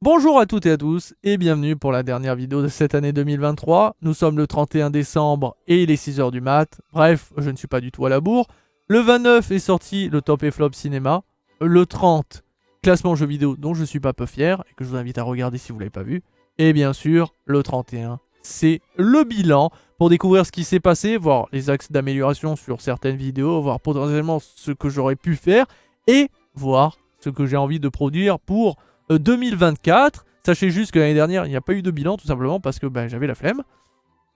Bonjour à toutes et à tous et bienvenue pour la dernière vidéo de cette année 2023. Nous sommes le 31 décembre et il est 6h du mat. Bref, je ne suis pas du tout à la bourre. Le 29 est sorti le top et flop cinéma. Le 30, classement jeux vidéo dont je suis pas peu fier et que je vous invite à regarder si vous l'avez pas vu. Et bien sûr, le 31, c'est le bilan pour découvrir ce qui s'est passé, voir les axes d'amélioration sur certaines vidéos, voir potentiellement ce que j'aurais pu faire et voir ce que j'ai envie de produire pour 2024. Sachez juste que l'année dernière, il n'y a pas eu de bilan, tout simplement parce que j'avais la flemme.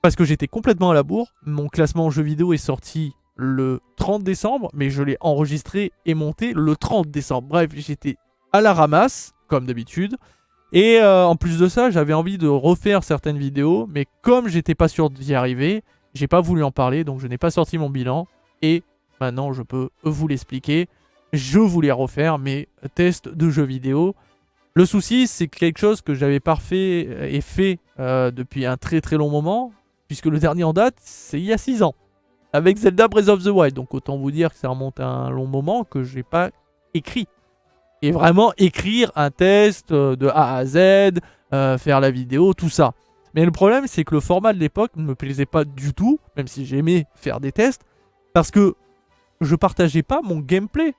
Parce que j'étais complètement à la bourre. Mon classement jeux vidéo est sorti le 30 décembre, mais je l'ai enregistré et monté le 30 décembre. Bref, j'étais à la ramasse, comme d'habitude. Et en plus de ça, j'avais envie de refaire certaines vidéos, mais comme j'étais pas sûr d'y arriver, j'ai pas voulu en parler, donc je n'ai pas sorti mon bilan. Et maintenant, je peux vous l'expliquer. Je voulais refaire mes tests de jeux vidéo. Le souci, c'est quelque chose que j'avais parfait et fait depuis un très très long moment, puisque le dernier en date, c'est il y a 6 ans, avec Zelda Breath of the Wild. Donc autant vous dire que ça remonte à un long moment que j'ai pas écrit. Et vraiment écrire un test de A à Z, faire la vidéo, tout ça. Mais le problème, c'est que le format de l'époque ne me plaisait pas du tout, même si j'aimais faire des tests, parce que je partageais pas mon gameplay.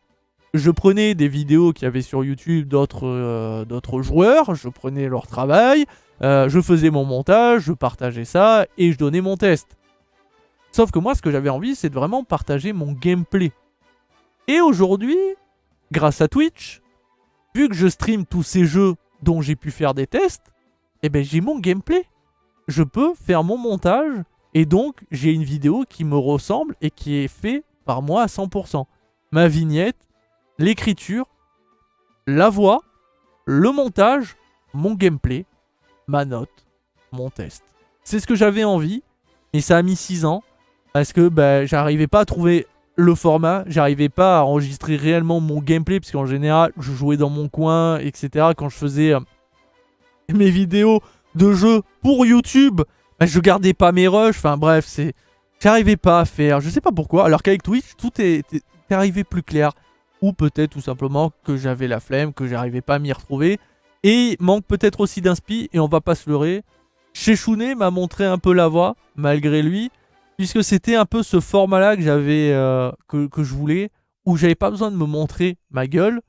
Je prenais des vidéos qu'il y avait sur YouTube d'autres joueurs, je prenais leur travail, je faisais mon montage, je partageais ça et je donnais mon test. Sauf que moi, ce que j'avais envie, c'est de vraiment partager mon gameplay. Et aujourd'hui, grâce à Twitch, vu que je stream tous ces jeux dont j'ai pu faire des tests, eh ben j'ai mon gameplay. Je peux faire mon montage et donc j'ai une vidéo qui me ressemble et qui est faite par moi à 100%. Ma vignette, l'écriture, la voix, le montage, mon gameplay, ma note, mon test. C'est ce que j'avais envie, et ça a mis 6 ans, parce que j'arrivais pas à trouver le format, j'arrivais pas à enregistrer réellement mon gameplay, parce qu'en général, je jouais dans mon coin, etc. Quand je faisais mes vidéos de jeux pour YouTube, je gardais pas mes rushs, enfin bref, j'arrivais pas à faire, je sais pas pourquoi, alors qu'avec Twitch, tout est arrivé plus clair. Ou peut-être tout simplement que j'avais la flemme, que j'arrivais pas à m'y retrouver. Et manque peut-être aussi d'inspi, et on va pas se leurrer. Sheshune m'a montré un peu la voie, malgré lui, puisque c'était un peu ce format-là que j'avais, que je voulais, où j'avais pas besoin de me montrer ma gueule,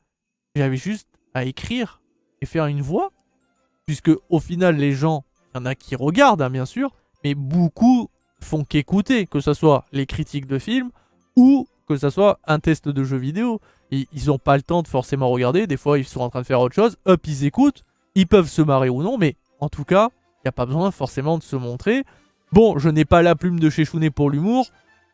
j'avais juste à écrire et faire une voix, puisque au final les gens, il y en a qui regardent hein, bien sûr, mais beaucoup font qu'écouter, que ce soit les critiques de films ou que ce soit un test de jeu vidéo. Ils n'ont pas le temps de forcément regarder, des fois ils sont en train de faire autre chose, hop ils écoutent, ils peuvent se marrer ou non, mais en tout cas, il n'y a pas besoin forcément de se montrer. Bon, je n'ai pas la plume de Sheshune pour l'humour,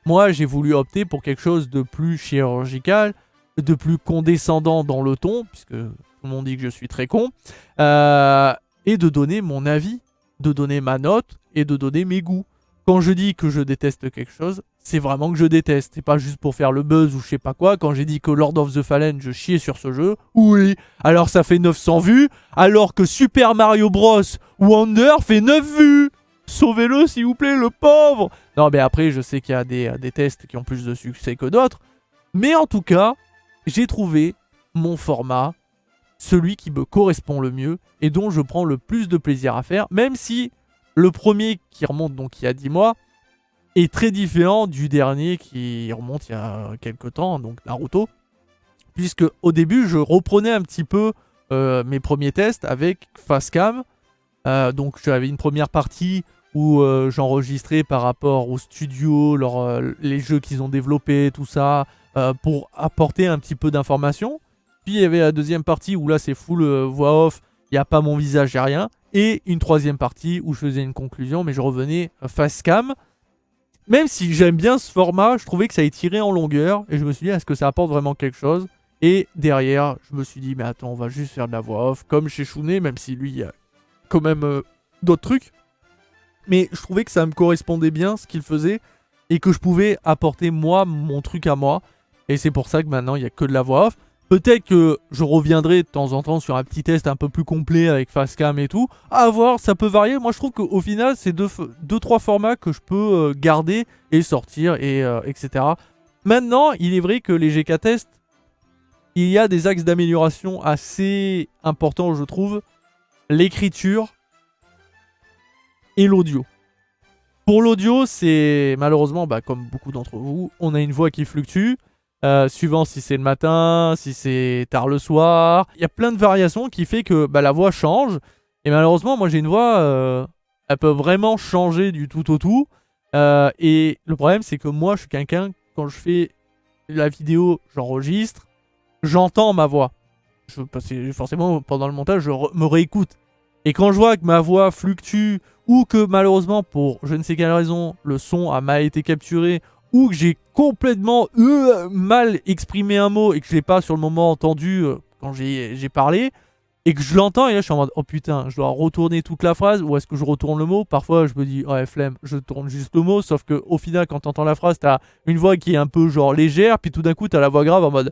moi j'ai voulu opter pour quelque chose de plus chirurgical, de plus condescendant dans le ton, puisque tout le monde dit que je suis très con, et de donner mon avis, de donner ma note et de donner mes goûts. Quand je dis que je déteste quelque chose, c'est vraiment que je déteste. C'est pas juste pour faire le buzz ou je sais pas quoi. Quand j'ai dit que Lord of the Fallen, je chiais sur ce jeu, oui, alors ça fait 900 vues, alors que Super Mario Bros. Wonder fait 9 vues. Sauvez-le s'il vous plaît, le pauvre. Non mais après, je sais qu'il y a des tests qui ont plus de succès que d'autres. Mais en tout cas, j'ai trouvé mon format, celui qui me correspond le mieux et dont je prends le plus de plaisir à faire, même si le premier qui remonte donc il y a 10 mois est très différent du dernier qui remonte il y a quelques temps, donc Naruto. Puisque au début, je reprenais un petit peu mes premiers tests avec Facecam. Donc j'avais une première partie où j'enregistrais par rapport au studio, les jeux qu'ils ont développés, tout ça, pour apporter un petit peu d'informations. Puis il y avait la deuxième partie où là c'est full voix off, il n'y a pas mon visage, il n'y a rien. Et une troisième partie où je faisais une conclusion, mais je revenais Facecam. Même si j'aime bien ce format, je trouvais que ça étirait en longueur. Et je me suis dit, est-ce que ça apporte vraiment quelque chose? Et derrière, je me suis dit, mais attends, on va juste faire de la voix off, comme chez Sheshune, même si lui, il y a quand même d'autres trucs. Mais je trouvais que ça me correspondait bien, ce qu'il faisait, et que je pouvais apporter moi, mon truc à moi. Et c'est pour ça que maintenant, il n'y a que de la voix off. Peut-être que je reviendrai de temps en temps sur un petit test un peu plus complet avec Facecam et tout. À voir, ça peut varier. Moi, je trouve qu'au final, c'est deux, trois formats que je peux garder et sortir, et, etc. Maintenant, il est vrai que les GK tests, il y a des axes d'amélioration assez importants, je trouve. l'écriture et l'audio. Pour l'audio, c'est malheureusement, comme beaucoup d'entre vous, on a une voix qui fluctue. Suivant si c'est le matin, si c'est tard le soir. Il y a plein de variations qui fait que la voix change. Et malheureusement, moi j'ai une voix, elle peut vraiment changer du tout au tout. Et le problème, c'est que moi, je suis quelqu'un, quand je fais la vidéo, j'enregistre, j'entends ma voix. Parce que forcément, pendant le montage, je me réécoute. Et quand je vois que ma voix fluctue, ou que malheureusement, pour je ne sais quelle raison, le son a mal été capturé, ou que j'ai complètement mal exprimé un mot et que je l'ai pas sur le moment entendu quand j'ai parlé, et que je l'entends et là je suis en mode oh putain, je dois retourner toute la phrase ou est-ce que je retourne le mot? Parfois je me dis ouais flemme, je tourne juste le mot, sauf que au final quand t'entends la phrase t'as une voix qui est un peu genre légère, puis tout d'un coup t'as la voix grave en mode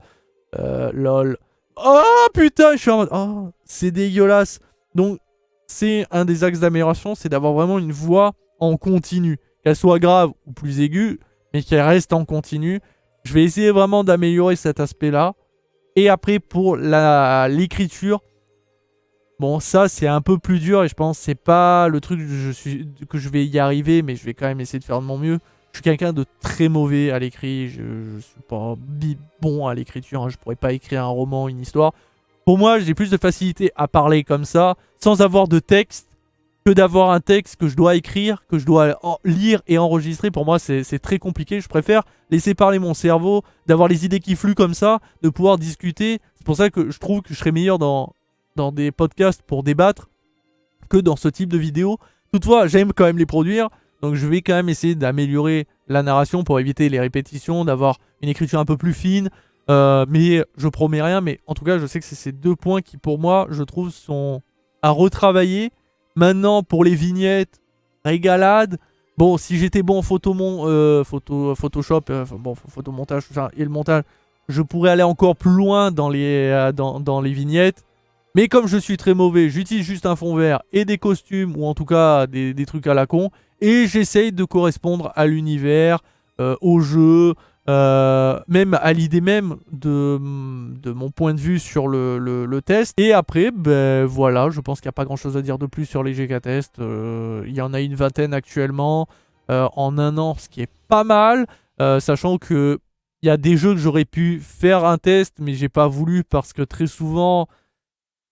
lol. Oh putain, je suis en mode oh c'est dégueulasse. Donc c'est un des axes d'amélioration, c'est d'avoir vraiment une voix en continu, qu'elle soit grave ou plus aiguë, mais qu'elle reste en continu. Je vais essayer vraiment d'améliorer cet aspect-là. Et après, pour l'écriture, bon, ça, c'est un peu plus dur. Et je pense que c'est pas le truc que je vais y arriver, mais je vais quand même essayer de faire de mon mieux. Je suis quelqu'un de très mauvais à l'écrit. Je suis pas bon à l'écriture. Hein. Je pourrais pas écrire un roman, une histoire. Pour moi, j'ai plus de facilité à parler comme ça, sans avoir de texte, que d'avoir un texte que je dois écrire, que je dois lire et enregistrer. Pour moi, c'est très compliqué. Je préfère laisser parler mon cerveau, d'avoir les idées qui fluent comme ça, de pouvoir discuter. C'est pour ça que je trouve que je serais meilleur dans des podcasts pour débattre que dans ce type de vidéo. Toutefois, j'aime quand même les produire. Donc je vais quand même essayer d'améliorer la narration pour éviter les répétitions, d'avoir une écriture un peu plus fine. Mais je promets rien. Mais en tout cas, je sais que c'est ces deux points qui, pour moi, je trouve, sont à retravailler. Maintenant, pour les vignettes, régalade. Bon, si j'étais bon en Photoshop, photomontage, tout ça, et le montage, je pourrais aller encore plus loin dans les vignettes. Mais comme je suis très mauvais, j'utilise juste un fond vert et des costumes, ou en tout cas des trucs à la con. Et j'essaye de correspondre à l'univers, au jeu, même à l'idée même de mon point de vue sur le test. Et après, voilà, je pense qu'il n'y a pas grand chose à dire de plus sur les GK tests. Il y en a une vingtaine actuellement en un an, ce qui est pas mal. Sachant que il y a des jeux que j'aurais pu faire un test, mais j'ai pas voulu parce que très souvent,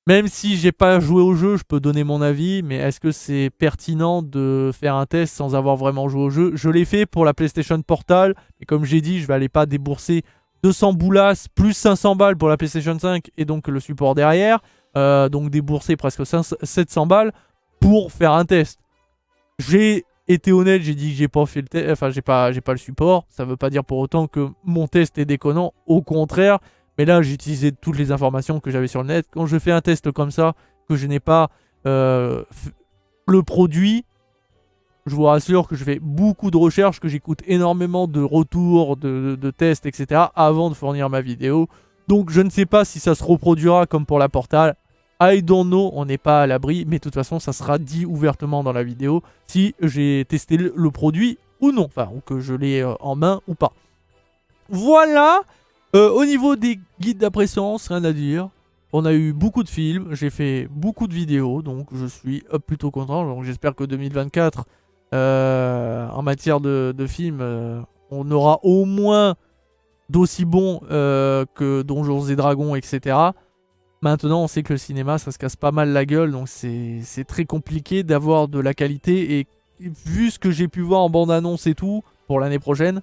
même si j'ai pas joué au jeu, je peux donner mon avis, mais est-ce que c'est pertinent de faire un test sans avoir vraiment joué au jeu? Je l'ai fait pour la PlayStation Portal, et comme j'ai dit, je vais aller pas débourser 200 boulasses plus 500 balles pour la PlayStation 5 et donc le support derrière, donc débourser presque 700 balles pour faire un test. J'ai été honnête, j'ai dit que j'ai pas fait le test, enfin j'ai pas le support. Ça veut pas dire pour autant que mon test est déconnant, au contraire. Mais là, j'ai utilisé toutes les informations que j'avais sur le net. Quand je fais un test comme ça, que je n'ai pas le produit, je vous rassure que je fais beaucoup de recherches, que j'écoute énormément de retours, de tests, etc. avant de fournir ma vidéo. Donc je ne sais pas si ça se reproduira comme pour la Portal. I don't know, on n'est pas à l'abri. Mais de toute façon, ça sera dit ouvertement dans la vidéo si j'ai testé le produit ou non. Enfin, ou que je l'ai en main ou pas. Voilà. Au niveau des guides d'après-séance, rien à dire. On a eu beaucoup de films, j'ai fait beaucoup de vidéos, donc je suis plutôt content. Donc j'espère que 2024, en matière de films, on aura au moins d'aussi bons que Donjons et Dragons, etc. Maintenant, on sait que le cinéma, ça se casse pas mal la gueule, donc c'est très compliqué d'avoir de la qualité. Et vu ce que j'ai pu voir en bande-annonce et tout, pour l'année prochaine,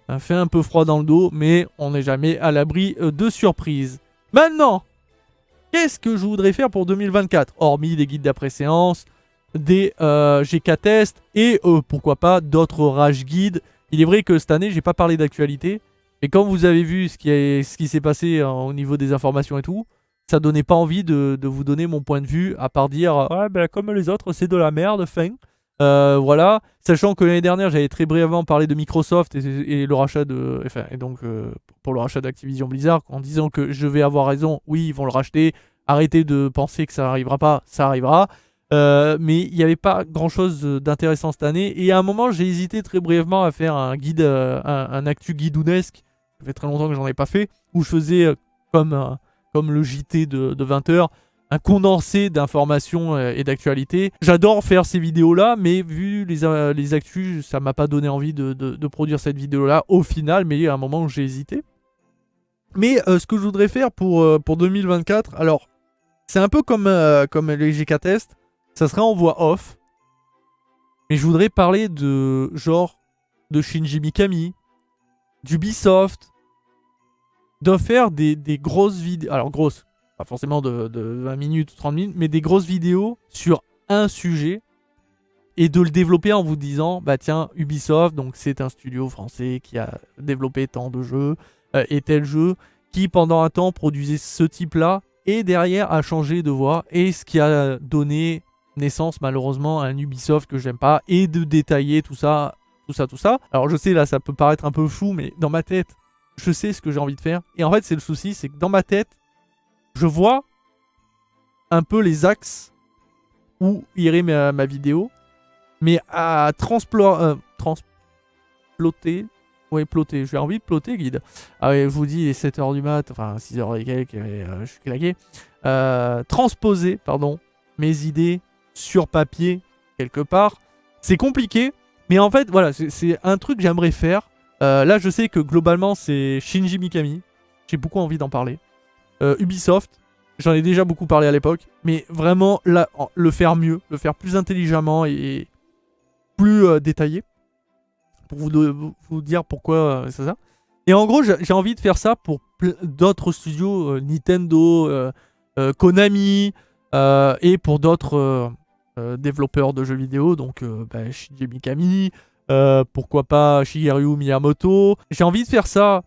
ça fait un peu froid dans le dos, mais on n'est jamais à l'abri de surprises. Maintenant, qu'est-ce que je voudrais faire pour 2024? Hormis des guides d'après-séance, des GK tests et pourquoi pas d'autres rage guides. Il est vrai que cette année, j'ai pas parlé d'actualité. Mais quand vous avez vu ce qui s'est passé au niveau des informations et tout, ça donnait pas envie de vous donner mon point de vue, à part dire ouais, ben, comme les autres, c'est de la merde, fin. Voilà, sachant que l'année dernière j'avais très brièvement parlé de Microsoft et le rachat de, enfin, et donc pour le rachat d'Activision Blizzard, en disant que je vais avoir raison, oui ils vont le racheter, arrêtez de penser que ça n'arrivera pas, ça arrivera. Mais il n'y avait pas grand chose d'intéressant cette année, et à un moment j'ai hésité très brièvement à faire un guide, un actu guidounesque. Ça fait très longtemps que j'en ai pas fait, où je faisais comme le JT de 20h, un condensé d'informations et d'actualités. J'adore faire ces vidéos-là, mais vu les actus, ça m'a pas donné envie de produire cette vidéo-là au final, mais il y a un moment où j'ai hésité. Mais ce que je voudrais faire pour 2024, alors, c'est un peu comme les GK Test, ça serait en voix off, mais je voudrais parler de Shinji Mikami, d'Ubisoft, de faire des grosses vidéos, alors grosses, pas forcément de 20 minutes ou 30 minutes, mais des grosses vidéos sur un sujet et de le développer en vous disant, bah tiens, Ubisoft, donc c'est un studio français qui a développé tant de jeux et tel jeu, qui pendant un temps produisait ce type-là et derrière a changé de voie et ce qui a donné naissance malheureusement à un Ubisoft que j'aime pas et de détailler tout ça. Alors je sais là ça peut paraître un peu fou mais dans ma tête, je sais ce que j'ai envie de faire. Et en fait c'est le souci, c'est que dans ma tête, je vois un peu les axes où irait ma vidéo, mais à transploter. Ouais, ploter. J'ai envie de ploter, guide. Ah ouais, je vous dis, il est 7h du mat, enfin 6h et quelques, je suis claqué. Transposer, pardon, mes idées sur papier, quelque part. C'est compliqué, mais en fait, voilà, c'est un truc que j'aimerais faire. Là, je sais que globalement, c'est Shinji Mikami. J'ai beaucoup envie d'en parler. Ubisoft, j'en ai déjà beaucoup parlé à l'époque, mais vraiment, là, le faire mieux, le faire plus intelligemment et plus détaillé. Pour vous dire pourquoi c'est ça. Et en gros, j'ai envie de faire ça pour d'autres studios, Nintendo, Konami, et pour d'autres développeurs de jeux vidéo, donc Shinji Mikami, pourquoi pas Shigeru Miyamoto. J'ai envie de faire ça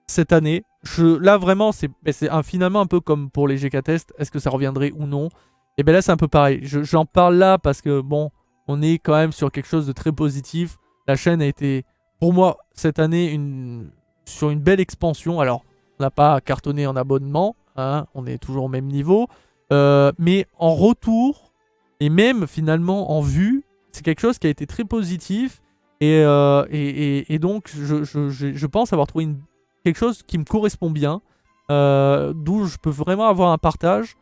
cette année. Là, vraiment, c'est finalement un peu comme pour les GK Test. Est-ce que ça reviendrait ou non? Et bien là, c'est un peu pareil. J'en parle là parce que, bon, on est quand même sur quelque chose de très positif. La chaîne a été, pour moi, cette année, sur une belle expansion. Alors, on n'a pas cartonné en abonnement, hein, on est toujours au même niveau. Mais en retour, et même finalement en vue, c'est quelque chose qui a été très positif. Et donc, je pense avoir trouvé quelque chose qui me correspond bien, d'où je peux vraiment avoir un partage.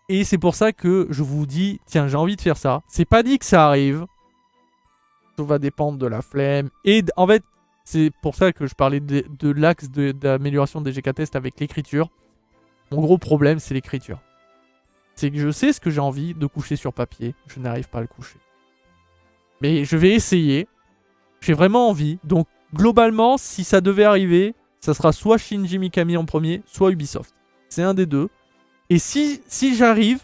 Et c'est pour ça que je vous dis, tiens, j'ai envie de faire ça. C'est pas dit que ça arrive. Tout va dépendre de la flemme. Et en fait, c'est pour ça que je parlais de l'axe d'amélioration des GK Test avec l'écriture. Mon gros problème, c'est l'écriture. C'est que je sais ce que j'ai envie de coucher sur papier. Je n'arrive pas à le coucher. Mais je vais essayer. J'ai vraiment envie. Donc, globalement, si ça devait arriver, ça sera soit Shinji Mikami en premier, soit Ubisoft. C'est un des deux. Et si j'arrive,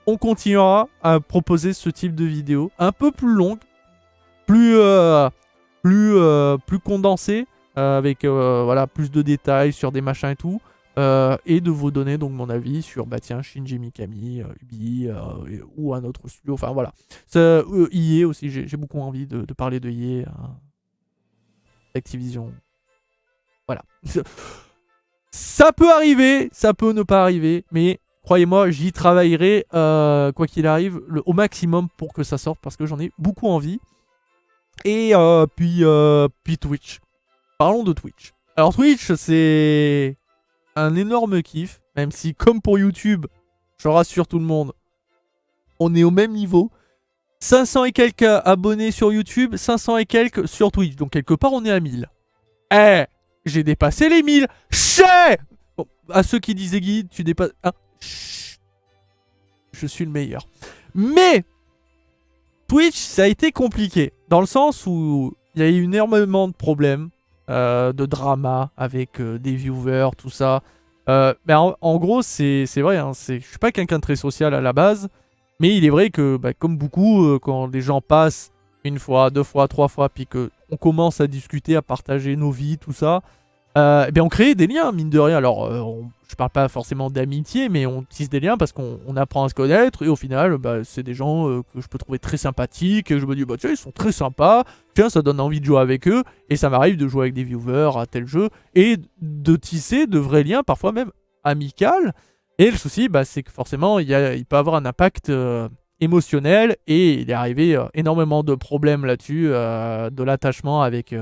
on continuera à proposer ce type de vidéo. Un peu plus longue. Plus condensé, avec voilà, plus de détails sur des machins et tout, et de vous donner donc mon avis sur tiens, Shinji Mikami, Ubi, ou un autre studio, enfin voilà. EA aussi, j'ai beaucoup envie de parler de EA, hein. Activision. Voilà. Ça peut arriver, ça peut ne pas arriver, mais croyez-moi, j'y travaillerai, quoi qu'il arrive, au maximum pour que ça sorte, parce que j'en ai beaucoup envie. Et puis Twitch. Parlons de Twitch. Alors Twitch, c'est un énorme kiff. Même si, comme pour YouTube, je rassure tout le monde, on est au même niveau. 500 et quelques abonnés sur YouTube, 500 et quelques sur Twitch. Donc quelque part, on est à 1000. Eh, j'ai dépassé les 1000. Chais bon, à ceux qui disaient Guide, tu dépasses... Hein, je suis le meilleur. Mais... Twitch, ça a été compliqué, dans le sens où il y a eu énormément de problèmes, de drama avec des viewers, tout ça. Mais en gros, c'est vrai, hein, je suis pas quelqu'un de très social à la base, mais il est vrai que, comme beaucoup, quand des gens passent une fois, 2 fois, 3 fois, puis qu'on commence à discuter, à partager nos vies, tout ça, on crée des liens, mine de rien. Alors, je parle pas forcément d'amitié, mais on tisse des liens parce qu'on apprend à se connaître. Et au final, c'est des gens que je peux trouver très sympathiques. Et je me dis, tiens, ils sont très sympas. Tiens, ça donne envie de jouer avec eux. Et ça m'arrive de jouer avec des viewers à tel jeu. Et de tisser de vrais liens, parfois même amicaux. Et le souci, c'est que forcément, il peut avoir un impact émotionnel et il est arrivé énormément de problèmes là-dessus, de l'attachement avec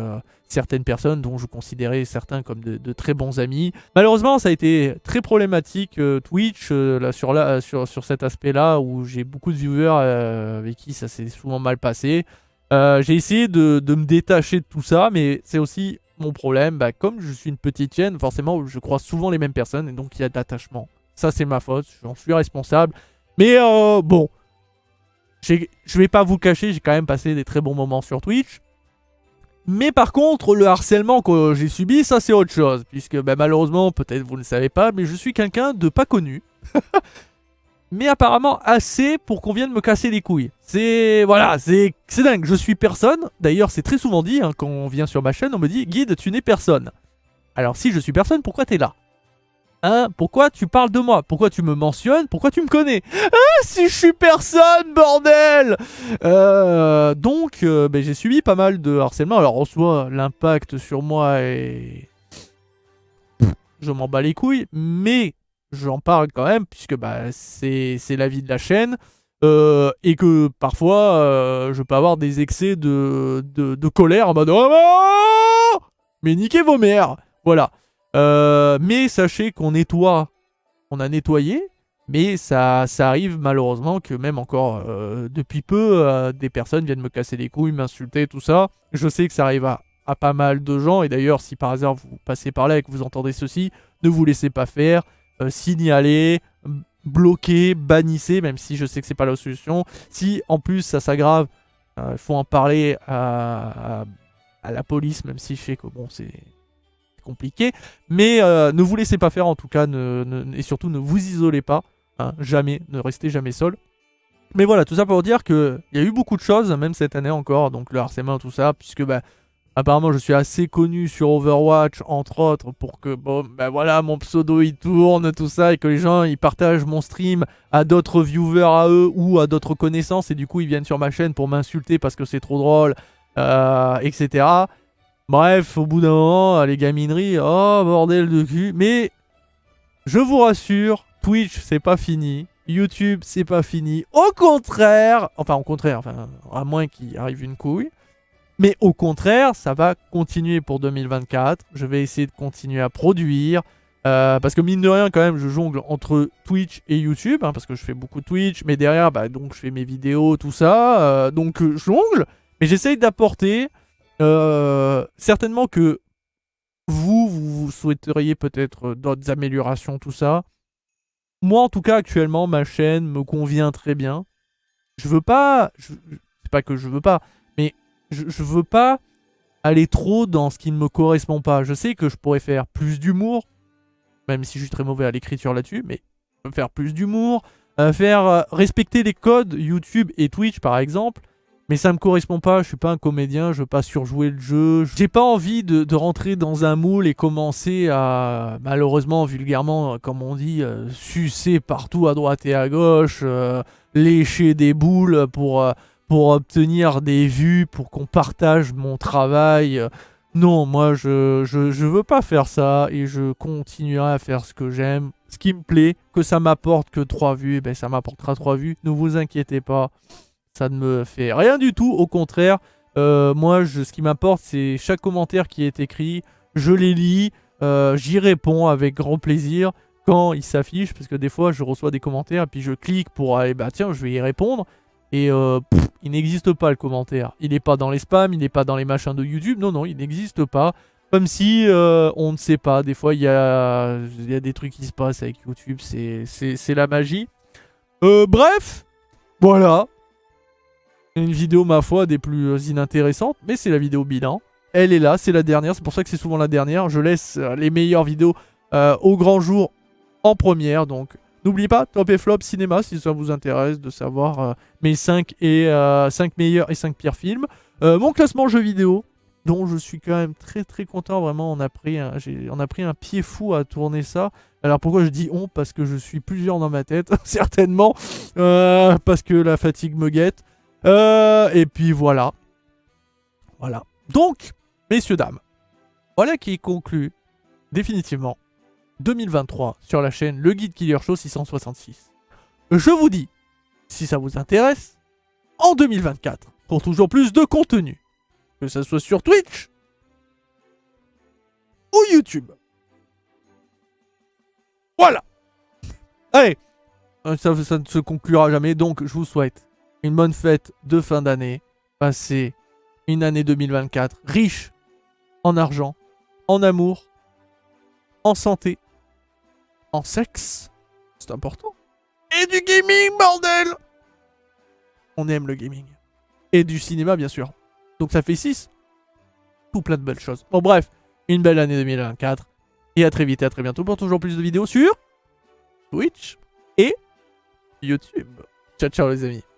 certaines personnes dont je considérais certains comme de très bons amis. Malheureusement, ça a été très problématique Twitch sur cet aspect-là où j'ai beaucoup de viewers avec qui ça s'est souvent mal passé. J'ai essayé de me détacher de tout ça, mais c'est aussi mon problème. Bah, comme je suis une petite chaîne, forcément, je croise souvent les mêmes personnes et donc il y a de l'attachement. Ça, c'est ma faute, j'en suis responsable. Mais bon, je vais pas vous cacher, j'ai quand même passé des très bons moments sur Twitch. Mais par contre, le harcèlement que j'ai subi, ça c'est autre chose. Puisque bah, malheureusement, peut-être vous ne le savez pas, mais je suis quelqu'un de pas connu. Mais apparemment assez pour qu'on vienne me casser les couilles. Voilà, c'est dingue, je suis personne. D'ailleurs, c'est très souvent dit, hein, quand on vient sur ma chaîne, on me dit « Guide, tu n'es personne ». Alors si je suis personne, pourquoi t'es là? Hein, pourquoi tu parles de moi? Pourquoi tu me mentionnes? Pourquoi tu me connais? Ah, si je suis personne, bordel! Donc, ben, j'ai subi pas mal de harcèlement. Alors, en soi, l'impact sur moi est... Je m'en bats les couilles, mais j'en parle quand même, puisque bah, c'est la vie de la chaîne. Et que parfois, je peux avoir des excès de colère en mode « Oh, mais niquez vos mères !» Voilà. Mais sachez qu'on nettoie, on a nettoyé, mais ça arrive malheureusement que même encore depuis peu, des personnes viennent me casser les couilles, m'insulter, tout ça. Je sais que ça arrive à pas mal de gens, et d'ailleurs si par hasard vous passez par là et que vous entendez ceci, ne vous laissez pas faire, signalez, bloquez, bannissez, même si je sais que c'est pas la solution. Si en plus ça s'aggrave, il faut en parler à la police, même si je sais que bon c'est compliqué, mais ne vous laissez pas faire en tout cas, et surtout ne vous isolez pas, hein, jamais, ne restez jamais seul. Mais voilà, tout ça pour dire qu'il y a eu beaucoup de choses, même cette année encore, donc le harcèlement, tout ça, puisque bah, apparemment je suis assez connu sur Overwatch, entre autres, pour que bon, bah voilà, mon pseudo il tourne, tout ça, et que les gens ils partagent mon stream à d'autres viewers à eux, ou à d'autres connaissances, et du coup ils viennent sur ma chaîne pour m'insulter parce que c'est trop drôle, etc. Bref, au bout d'un moment, les gamineries, oh bordel de cul. Mais je vous rassure, Twitch c'est pas fini, YouTube c'est pas fini. Au contraire, à moins qu'il arrive une couille. Mais au contraire, ça va continuer pour 2024. Je vais essayer de continuer à produire. Parce que mine de rien, quand même, je jongle entre Twitch et YouTube. Hein, parce que je fais beaucoup de Twitch. Mais derrière, bah, donc, je fais mes vidéos, tout ça. Donc, je jongle. Mais j'essaye d'apporter... certainement que vous souhaiteriez peut-être d'autres améliorations, tout ça. Moi, en tout cas, actuellement, ma chaîne me convient très bien. Je veux pas... c'est pas que je veux pas, mais je veux pas aller trop dans ce qui ne me correspond pas. Je sais que je pourrais faire plus d'humour, même si je suis très mauvais à l'écriture là-dessus, mais je peux faire plus d'humour, faire respecter les codes YouTube et Twitch, par exemple. Mais ça me correspond pas, je suis pas un comédien, je veux pas surjouer le jeu. J'ai pas envie de rentrer dans un moule et commencer à, malheureusement, vulgairement, comme on dit, sucer partout à droite et à gauche, lécher des boules pour obtenir des vues, pour qu'on partage mon travail. Non, moi je veux pas faire ça et je continuerai à faire ce que j'aime, ce qui me plaît, que ça m'apporte que 3 vues, eh ben ça m'apportera 3 vues, ne vous inquiétez pas. Ça ne me fait rien du tout, au contraire. Moi, ce qui m'importe, c'est chaque commentaire qui est écrit. Je les lis, j'y réponds avec grand plaisir quand ils s'affichent. Parce que des fois, je reçois des commentaires et puis je clique pour aller, bah tiens, je vais y répondre. Et il n'existe pas le commentaire. Il n'est pas dans les spams, il n'est pas dans les machins de YouTube. Non, non, il n'existe pas. Comme si on ne sait pas. Des fois, il y a des trucs qui se passent avec YouTube. C'est la magie. Bref, voilà. Une vidéo, ma foi, des plus inintéressantes, mais c'est la vidéo bilan. Elle est là, c'est la dernière, c'est pour ça que c'est souvent la dernière. Je laisse les meilleures vidéos au grand jour en première, donc n'oubliez pas, top et flop cinéma, si ça vous intéresse de savoir mes 5 meilleurs et 5 pires films. Mon classement jeux vidéo, dont je suis quand même très très content, vraiment, on a pris un pied fou à tourner ça. Alors pourquoi je dis on? Parce que je suis plusieurs dans ma tête, certainement, parce que la fatigue me guette. Et puis voilà. Voilà. Donc, messieurs, dames, voilà qui conclut définitivement 2023 sur la chaîne Le Guide Killer Show 666. Je vous dis si ça vous intéresse, en 2024, pour toujours plus de contenu. Que ça soit sur Twitch ou YouTube. Voilà. Allez, ça ne se conclura jamais, donc je vous souhaite une bonne fête de fin d'année. Passez une année 2024 riche en argent, en amour, en santé, en sexe, c'est important, et du gaming, bordel. On aime le gaming. Et du cinéma, bien sûr. Donc ça fait 6. Tout plein de belles choses. Bon bref, une belle année 2024. Et à très vite et à très bientôt pour toujours plus de vidéos sur Twitch et YouTube. Ciao ciao les amis.